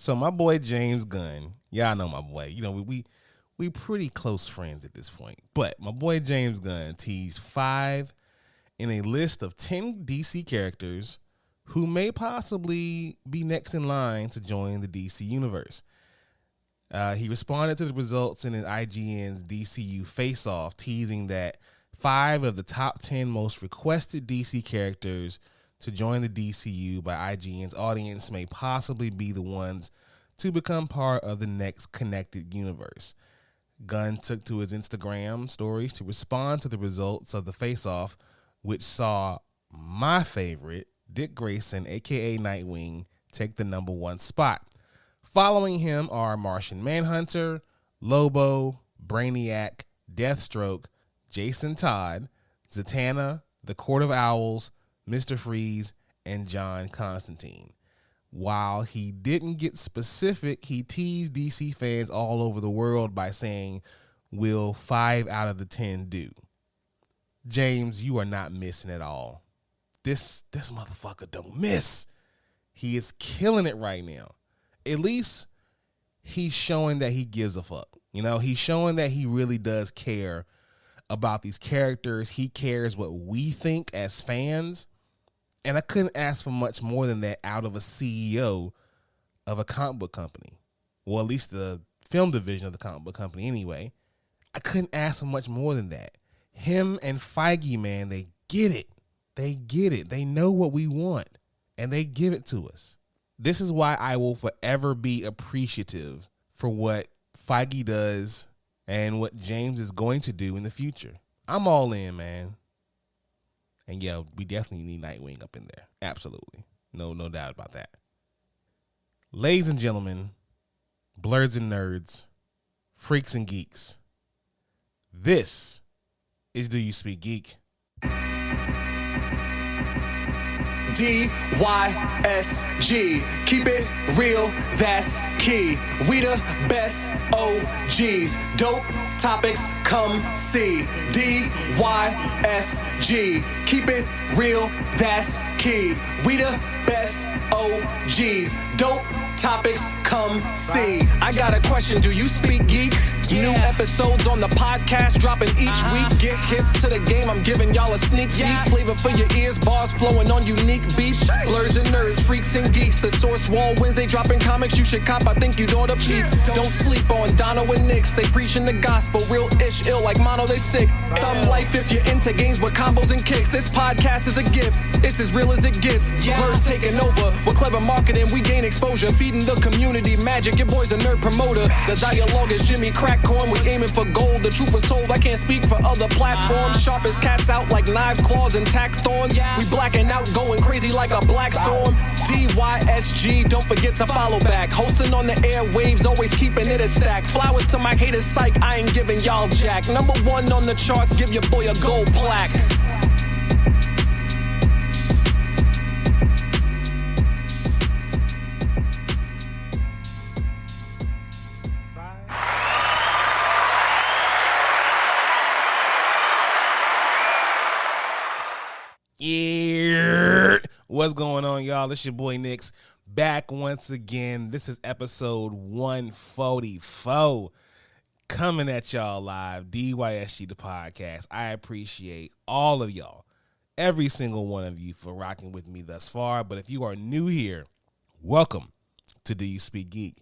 So my boy James Gunn, y'all know my boy. You know, we pretty close friends at this point. But my boy James Gunn teased 5 in a list of 10 DC characters who may possibly be next in line to join the DC universe. He responded to the results in his IGN's DCU Face-Off, teasing that 5 of the top 10 most requested DC characters to join the DCU by IGN's audience may possibly be the ones to become part of the next connected universe. Gunn took to his Instagram stories to respond to the results of the Face-Off, which saw my favorite, Dick Grayson, a.k.a. Nightwing, take the number 1 spot. Following him are Martian Manhunter, Lobo, Brainiac, Deathstroke, Jason Todd, Zatanna, the Court of Owls, Mr. Freeze, and John Constantine. While he didn't get specific, he teased DC fans all over the world by saying, will 5 out of the 10 do? James, you are not missing at all. This motherfucker don't miss. He is killing it right now. At least he's showing that he gives a fuck. You know, he's showing that he really does care about these characters. He cares what we think as fans. And I couldn't ask for much more than that out of a CEO of a comic book company. Well, at least the film division of the comic book company anyway. I couldn't ask for much more than that. Him and Feige, man, they get it. They get it. They know what we want, and they give it to us. This is why I will forever be appreciative for what Feige does and what James is going to do in the future. I'm all in, man. And yeah, we definitely need Nightwing up in there. Absolutely. No doubt about that. Ladies and gentlemen, blurs and nerds, freaks and geeks, this is Do You Speak Geek? DYSG, keep it real, that's key. We the best OGs, dope topics, come see. DYSG, keep it real, that's key. We the best OGs, dope topics, come see. I got a question, do you speak geek? New episodes on the podcast dropping each week. Get hip to the game, I'm giving y'all a sneak peek. Flavor for your ears, bars flowing on unique beats. Blurs and nerds, freaks and geeks. The Source Wall Wednesday dropping comics you should cop. I think you'd ought to peep. Don't sleep on Dono and Nix. They preaching the gospel, real ish, ill like mono, they sick. Thumb life if you're into games with combos and kicks. This podcast is a gift, it's as real as it gets. Blurs taking over, with clever marketing we gain exposure. Feeding the community magic, your boy's a nerd promoter. The dialogue is Jimmy Crackcorn, we aiming for gold. The truth was told, I can't speak for other platforms. Sharp as cats out like knives, claws, and tack thorns. We blacking out, going crazy like a black storm. DYSG, don't forget to follow back. Hosting on the airwaves, always keeping it a stack. Flowers to my haters, psych, I ain't giving y'all jack. Number 1 on the charts, give your boy a gold plaque. Yeah. What's going on, y'all? It's your boy Nix back once again. This is episode 144 coming at y'all live. DYSG the podcast. I appreciate all of y'all, every single one of you, for rocking with me thus far. But if you are new here, welcome to Do You Speak Geek.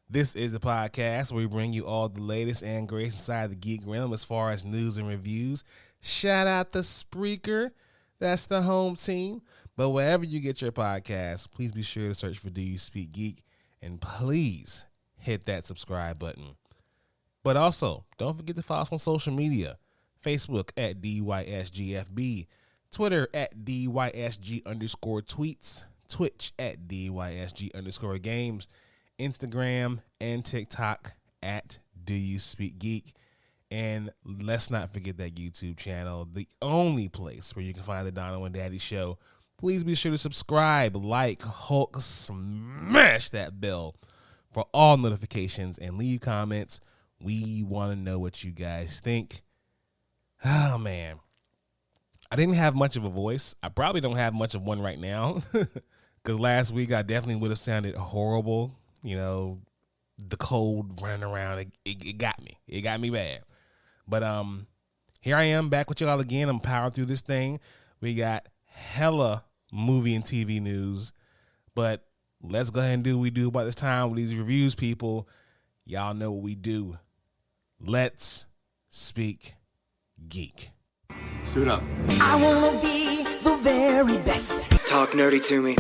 This is the podcast where we bring you all the latest and greatest inside the geek realm as far as news and reviews. Shout out to Spreaker. That's the home team. But wherever you get your podcast, please be sure to search for Do You Speak Geek. And please hit that subscribe button. But also, don't forget to follow us on social media. Facebook at DYSGFB. Twitter at DYSG_tweets. Twitch at DYSG_games. Instagram and TikTok at Do You Speak Geek. And let's not forget that YouTube channel, the only place where you can find the Dono and Daddy Show. Please be sure to subscribe, like, Hulk, smash that bell for all notifications, and leave comments. We want to know what you guys think. Oh, man. I didn't have much of a voice. I probably don't have much of one right now, because last week I definitely would have sounded horrible. the cold running around. It got me. It got me bad. But here I am back with y'all again. I'm powering through this thing. We got hella movie and TV news. But let's go ahead and do what we do about this time with these reviews, people. Y'all know what we do. Let's speak geek. Suit up. I wanna be the very best. Talk nerdy to me.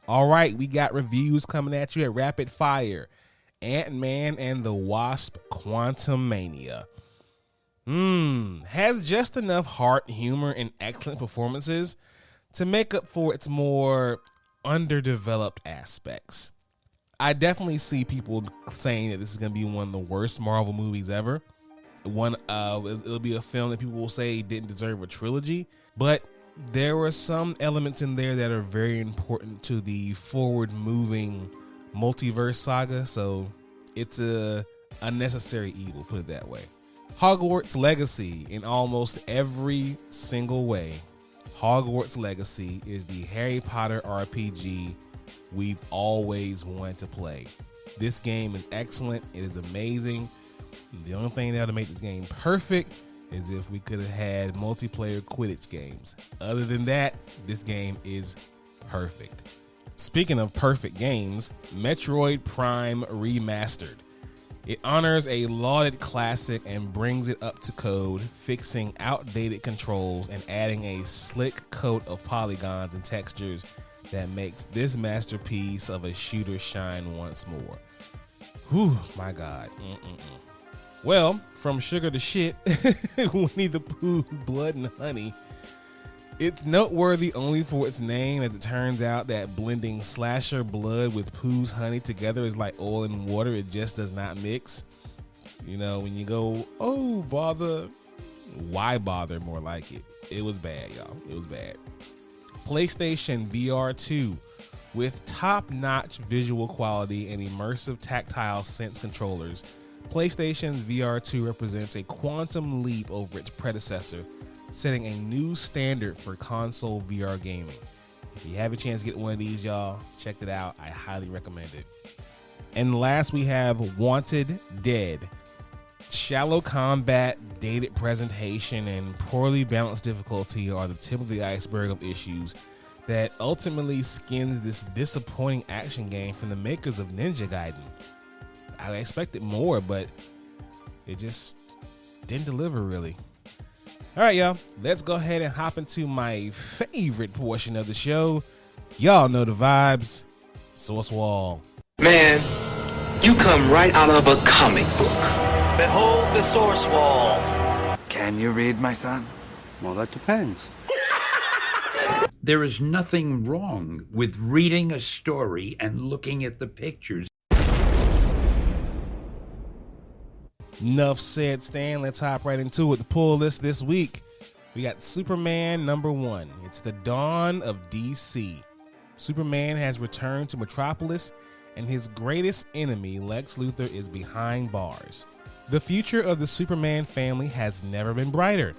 All right, we got reviews coming at you at rapid fire. Ant-Man and the Wasp: Quantumania. Has just enough heart, humor, and excellent performances to make up for its more underdeveloped aspects. I definitely see people saying that this is going to be one of the worst Marvel movies ever. It'll be a film that people will say didn't deserve a trilogy, but there were some elements in there that are very important to the forward-moving multiverse saga, so it's a unnecessary evil, put it that way. Hogwarts Legacy, in almost every single way, Hogwarts Legacy is the Harry Potter RPG we've always wanted to play. This game is excellent. It is amazing. The only thing that would make this game perfect is if we could have had multiplayer Quidditch games. Other than that, this game is perfect. Speaking of perfect games, Metroid Prime Remastered. It honors a lauded classic and brings it up to code, fixing outdated controls and adding a slick coat of polygons and textures that makes this masterpiece of a shooter shine once more. Whew, my God. Well, from sugar to shit, Winnie the Pooh, Blood and Honey. It's noteworthy only for its name, as it turns out that blending slasher blood with Pooh's honey together is like oil and water. It just does not mix. When you go, oh, bother, why bother, more like it. It was bad, y'all. It was bad. PlayStation VR 2 with top-notch visual quality and immersive tactile sense controllers. PlayStation's VR 2 represents a quantum leap over its predecessor, setting a new standard for console VR gaming. If you have a chance to get one of these, y'all, check it out. I highly recommend it. And last, we have Wanted Dead. Shallow combat, dated presentation, and poorly balanced difficulty are the tip of the iceberg of issues that ultimately skins this disappointing action game from the makers of Ninja Gaiden. I expected more, but it just didn't deliver, really. All right, y'all, let's go ahead and hop into my favorite portion of the show. Y'all know the vibes. Source Wall. Man, you come right out of a comic book. Behold the Source Wall. Can you read, my son? Well, that depends. There is nothing wrong with reading a story and looking at the pictures. Enough said, Stan. Let's hop right into it. The pull list this week, we got Superman #1. It's the dawn of DC. Superman has returned to Metropolis, and his greatest enemy, Lex Luthor, is behind bars. The future of the Superman family has never been brighter.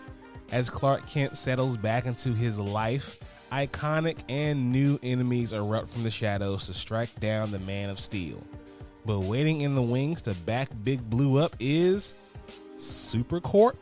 As Clark Kent settles back into his life, iconic and new enemies erupt from the shadows to strike down the Man of Steel. But waiting in the wings to back Big Blue up is Supercorp.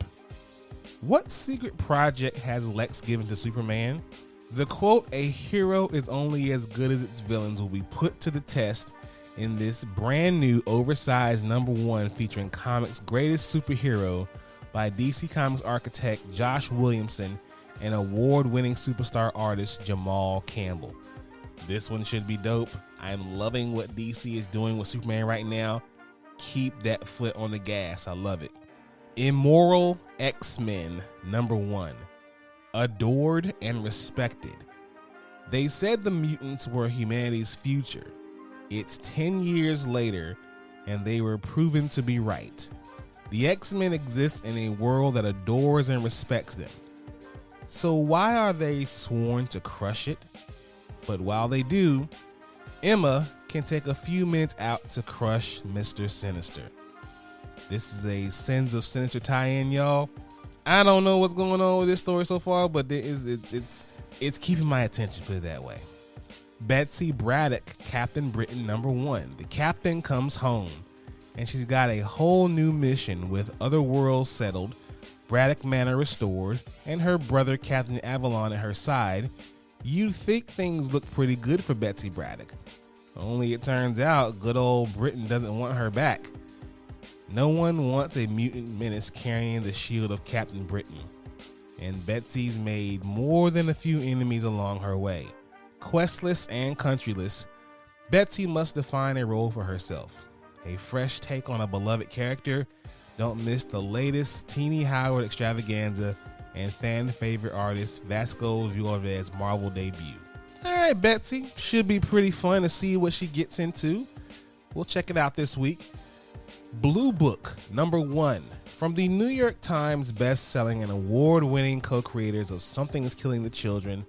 What secret project has Lex given to Superman? The quote, "A hero is only as good as its villains," will be put to the test in this brand new oversized #1 featuring comics' greatest superhero by DC Comics architect Josh Williamson and award-winning superstar artist Jamal Campbell. This one should be dope. I'm loving what DC is doing with Superman right now. Keep that foot on the gas. I love it. Immoral X-Men #1. Adored and respected. They said the mutants were humanity's future. It's 10 years later, and they were proven to be right. The X-Men exist in a world that adores and respects them. So why are they sworn to crush it? But while they do, Emma can take a few minutes out to crush Mr. Sinister. This is a Sins of Sinister tie-in, y'all. I don't know what's going on with this story so far, but it's keeping my attention, put it that way. Betsy Braddock, Captain Britain #1. The captain comes home, and she's got a whole new mission with other worlds settled, Braddock Manor restored, and her brother Captain Avalon at her side. You'd think things look pretty good for Betsy Braddock. Only it turns out good old Britain doesn't want her back. No one wants a mutant menace carrying the shield of Captain Britain. And Betsy's made more than a few enemies along her way. Questless and countryless, Betsy must define a role for herself. A fresh take on a beloved character. Don't miss the latest Teeny Howard extravaganza and fan favorite artist Vasco Vuelvez's Marvel debut. Alright, Betsy, should be pretty fun to see what she gets into. We'll check it out this week. Blue Book #1. From the New York Times best-selling and award-winning co-creators of Something is Killing the Children,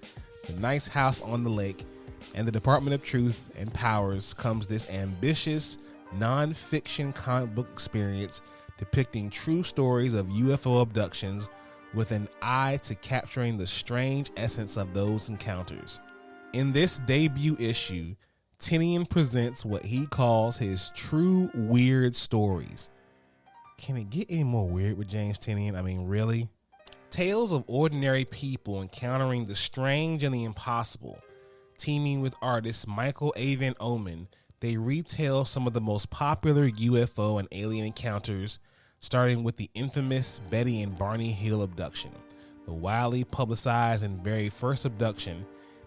The Nice House on the Lake, and the Department of Truth and Powers comes this ambitious, non-fiction comic book experience depicting true stories of UFO abductions with an eye to capturing the strange essence of those encounters. In this debut issue, Tinian presents what he calls his true weird stories. Can it get any more weird with James Tinian? I mean, really? Tales of ordinary people encountering the strange and the impossible. Teaming with artist Michael A. Van Omen, they retell some of the most popular UFO and alien encounters, starting with the infamous Betty and Barney Hill abduction, the widely publicized and very first abduction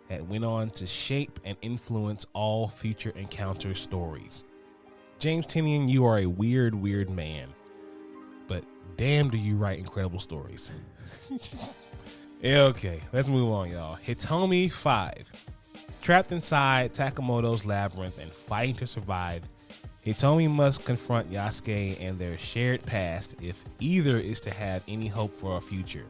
that went on to shape and influence all future encounter stories. James Tinian, you are a weird, weird man, but damn do you write incredible stories. Okay, let's move on, y'all. Hitomi 5. Trapped inside Takamoto's labyrinth and fighting to survive, Hitomi must confront Yasuke and their shared past if either is to have any hope for a future.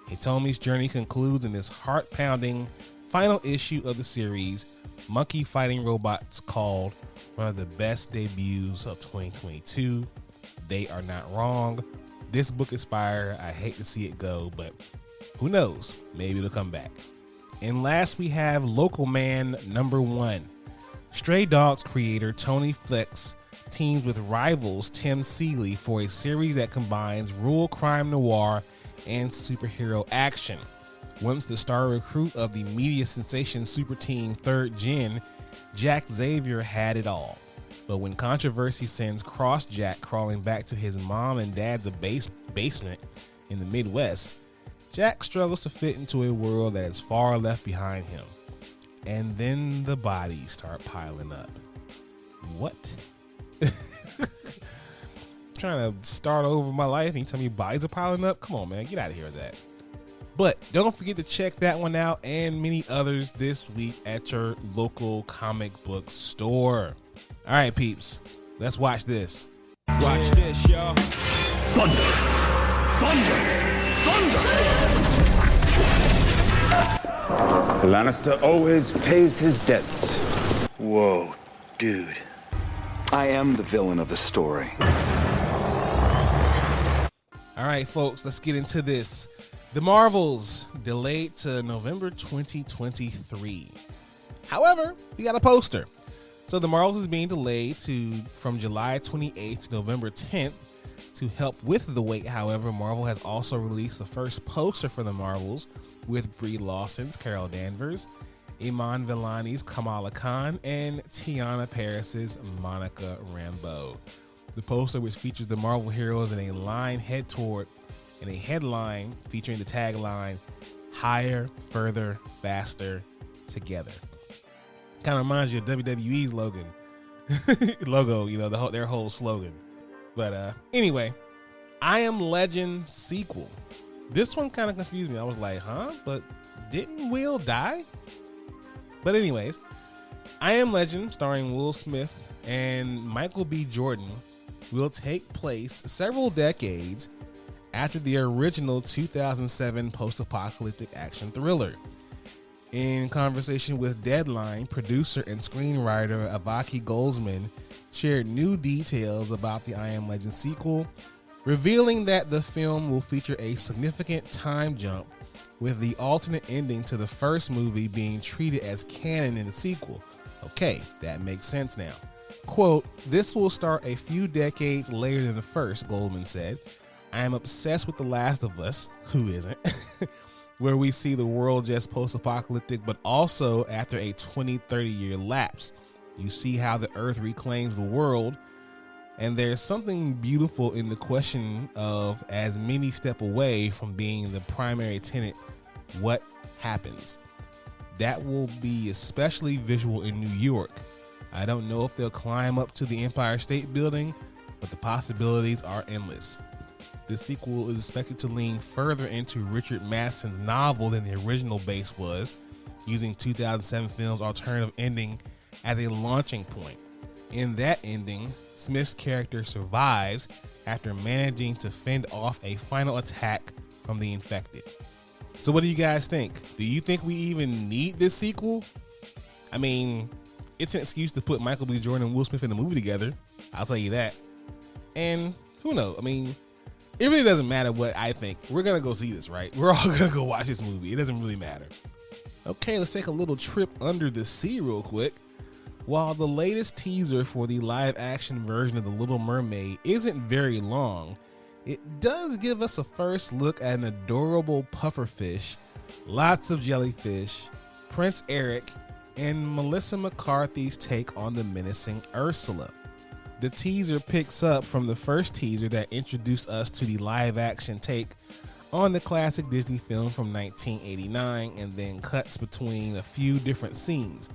Hitomi's journey concludes in this heart-pounding final issue of the series, Monkey Fighting Robots, called one of the best debuts of 2022. They are not wrong. This book is fire. I hate to see it go, but who knows? Maybe it'll come back. And last, we have Local Man #1. Stray Dogs creator Tony Flex teams with rivals Tim Seeley for a series that combines rural crime noir and superhero action. Once the star recruit of the media sensation super team 3rd Gen, Jack Xavier had it all. But when controversy sends Cross Jack crawling back to his mom and dad's basement in the Midwest, Jack struggles to fit into a world that is far left behind him. And then the bodies start piling up. What? Trying to start over my life and you tell me bodies are piling up? Come on, man. Get out of here with that. But don't forget to check that one out and many others this week at your local comic book store. All right, peeps. Let's watch this. Watch this, y'all. Thunder! Thunder! Thunder! The Lannister always pays his debts. Whoa, dude. I am the villain of the story. All right, folks, let's get into this. The Marvels delayed to November 2023. However, we got a poster. So The Marvels is being delayed from July 28th to November 10th. To help with the wait, however, Marvel has also released the first poster for The Marvels with Brie Larson's Carol Danvers, Iman Vellani's Kamala Khan, and Tiana Paris's Monica Rambeau. The poster, which features the Marvel heroes in a headline featuring the tagline, "Higher, Further, Faster, Together." Kind of reminds you of WWE's logo, their whole slogan. But anyway, I Am Legend sequel. This one kind of confused me. I was like, huh? But didn't Will die? But anyways, I Am Legend, starring Will Smith and Michael B. Jordan, will take place several decades after the original 2007 post-apocalyptic action thriller. In conversation with Deadline, producer and screenwriter Avaki Goldsman shared new details about the I Am Legend sequel, revealing that the film will feature a significant time jump, with the alternate ending to the first movie being treated as canon in the sequel. Okay, that makes sense now. Quote, "This will start a few decades later than the first," Goldman said. "I am obsessed with The Last of Us," who isn't, where we see the world just post-apocalyptic, but also after a 20-30 year lapse. You see how the Earth reclaims the world, and there's something beautiful in the question of, as many step away from being the primary tenant, what happens? That will be especially visual in New York. I don't know if they'll climb up to the Empire State Building, but the possibilities are endless. The sequel is expected to lean further into Richard Matheson's novel than the original base was, using 2007 film's alternative ending as a launching point. In that ending, Smith's character survives after managing to fend off a final attack from the infected. So what do you guys think? Do you think we even need this sequel? I mean, it's an excuse to put Michael B. Jordan and Will Smith in a movie together. I'll tell you that. And who knows? I mean, it really doesn't matter what I think. We're going to go see this, right? We're all going to go watch this movie. It doesn't really matter. Okay, let's take a little trip under the sea real quick. While the latest teaser for the live action version of The Little Mermaid isn't very long, it does give us a first look at an adorable pufferfish, lots of jellyfish, Prince Eric, and Melissa McCarthy's take on the menacing Ursula. The teaser picks up from the first teaser that introduced us to the live action take on the classic Disney film from 1989, and then cuts between a few different scenes.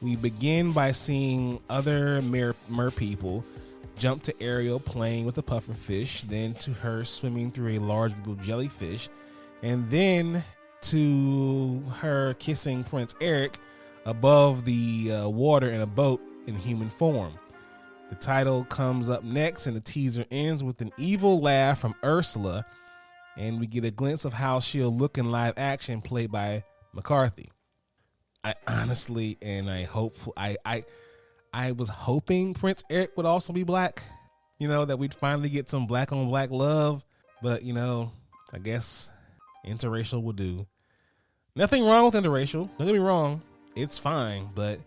We begin by seeing other mer people jump to Ariel playing with the pufferfish, then to her swimming through a large group of jellyfish, and then to her kissing Prince Eric above the water in a boat in human form. The title comes up next, and the teaser ends with an evil laugh from Ursula, and we get a glimpse of how she'll look in live action, played by McCarthy. I honestly, and I was hoping Prince Eric would also be black, that we'd finally get some black on black love, but I guess interracial will do. Nothing wrong with interracial, don't get me wrong, it's fine, but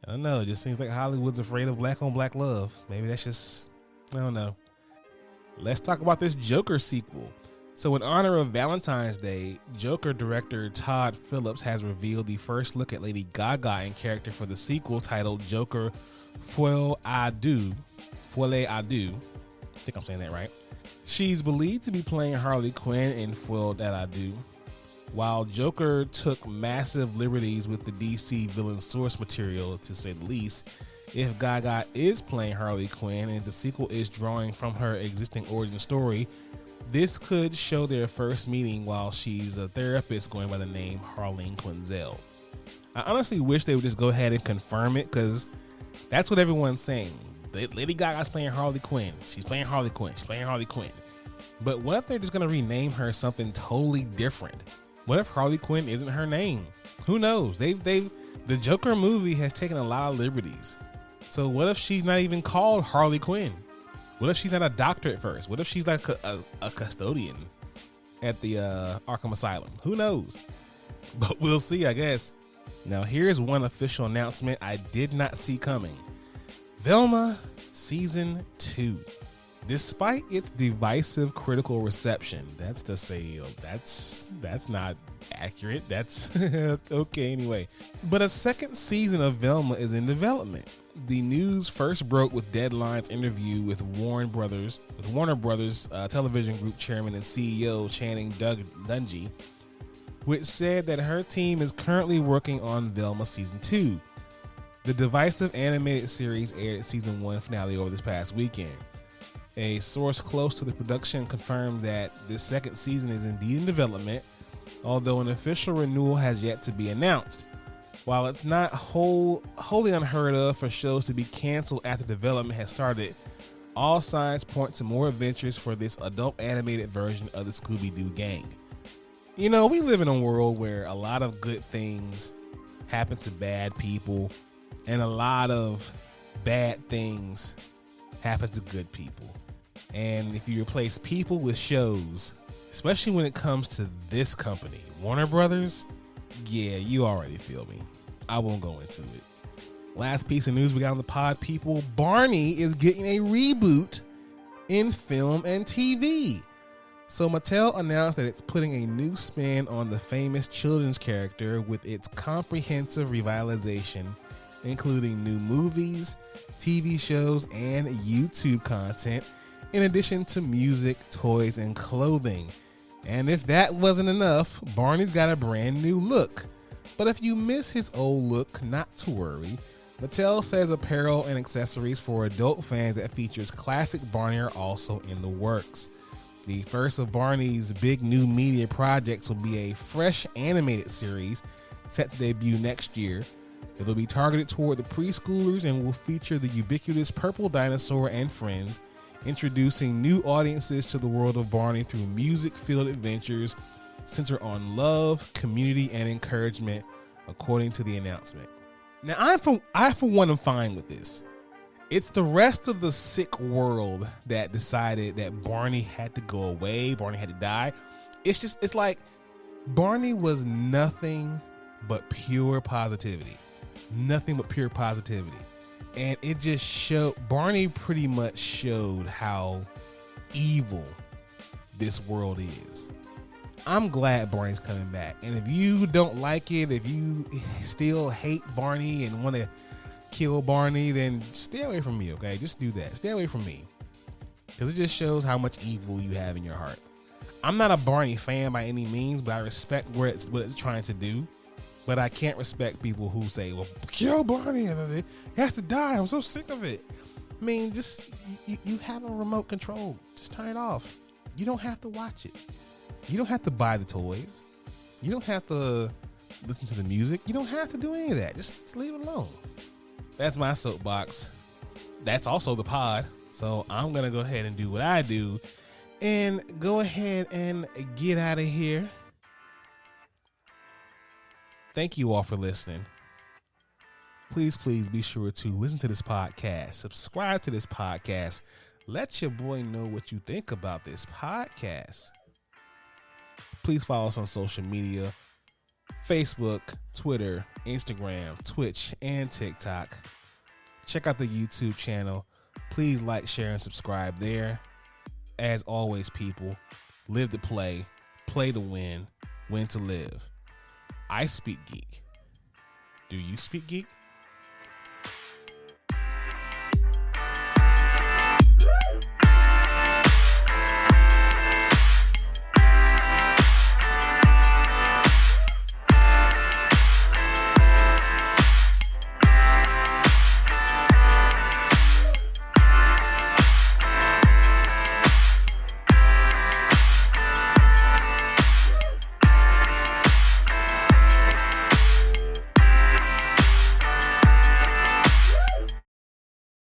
I don't know, it just seems like Hollywood's afraid of black on black love. Maybe that's just, I don't know. Let's talk about this Joker sequel. So in honor of Valentine's Day, Joker director Todd Phillips has revealed the first look at Lady Gaga in character for the sequel, titled Joker Folie à Deux. I think I'm saying that right. She's believed to be playing Harley Quinn in Folie à Deux. While Joker took massive liberties with the DC villain source material, to say the least, if Gaga is playing Harley Quinn and the sequel is drawing from her existing origin story, this could show their first meeting while she's a therapist going by the name Harleen Quinzel. I honestly wish they would just go ahead and confirm it, because that's what everyone's saying. Lady Gaga's playing Harley Quinn. She's playing Harley Quinn. She's playing Harley Quinn. But what if they're just going to rename her something totally different? What if Harley Quinn isn't her name? Who knows? The Joker movie has taken a lot of liberties. So what if she's not even called Harley Quinn? What if she's not a doctor at first? What if she's like a custodian at the Arkham Asylum? Who knows? But we'll see, I guess. Now, here's one official announcement I did not see coming. Velma Season 2. Despite its divisive critical reception, that's to say, that's not accurate. That's okay anyway. But a second season of Velma is in development. The news first broke with Deadline's interview with Warner Brothers television group chairman and CEO Channing Dungey, which said that her team is currently working on Velma Season 2. The divisive animated series aired its Season 1 finale over this past weekend. A source close to the production confirmed that this second season is indeed in development, although an official renewal has yet to be announced. While it's not wholly unheard of for shows to be canceled after development has started, all signs point to more adventures for this adult animated version of the Scooby-Doo gang. We live in a world where a lot of good things happen to bad people, and a lot of bad things happen to good people. And if you replace people with shows, especially when it comes to this company, Warner Brothers, yeah, you already feel me. I won't go into it. Last piece of news we got on the pod, people. Barney is getting a reboot in film and TV. So Mattel announced that it's putting a new spin on the famous children's character with its comprehensive revitalization, including new movies, TV shows, and YouTube content, in addition to music, toys, and clothing. And if that wasn't enough, Barney's got a brand new look. But if you miss his old look, not to worry. Mattel says apparel and accessories for adult fans that features classic Barney are also in the works. The first of Barney's big new media projects will be a fresh animated series set to debut next year. It will be targeted toward the preschoolers and will feature the ubiquitous purple dinosaur and friends, introducing new audiences to the world of Barney through music-filled adventures centered on love, community, and encouragement, according to the announcement. Now, I for one am fine with this. It's the rest of the sick world that decided that Barney had to go away, Barney had to die. It's like Barney was nothing but pure positivity. Nothing but pure positivity. And it just showed, Barney pretty much showed how evil this world is. I'm glad Barney's coming back. And if you don't like it, if you still hate Barney and want to kill Barney, then stay away from me, okay? Just do that. Stay away from me. Because it just shows how much evil you have in your heart. I'm not a Barney fan by any means, but I respect what it's trying to do. But I can't respect people who say, well, kill Barney. He has to die. I'm so sick of it. I mean, just, you have a remote control. Just turn it off. You don't have to watch it. You don't have to buy the toys. You don't have to listen to the music. You don't have to do any of that. Just leave it alone. That's my soapbox. That's also the pod. So I'm going to go ahead and do what I do and go ahead and get out of here. Thank you all for listening. Please be sure to listen to this podcast. Subscribe to this podcast. Let your boy know what you think about this podcast. Please follow us on social media, Facebook, Twitter, Instagram, Twitch, and TikTok. Check out the YouTube channel. Please like, share, and subscribe there. As always, people, live to play to win to live. I speak geek. Do you speak geek?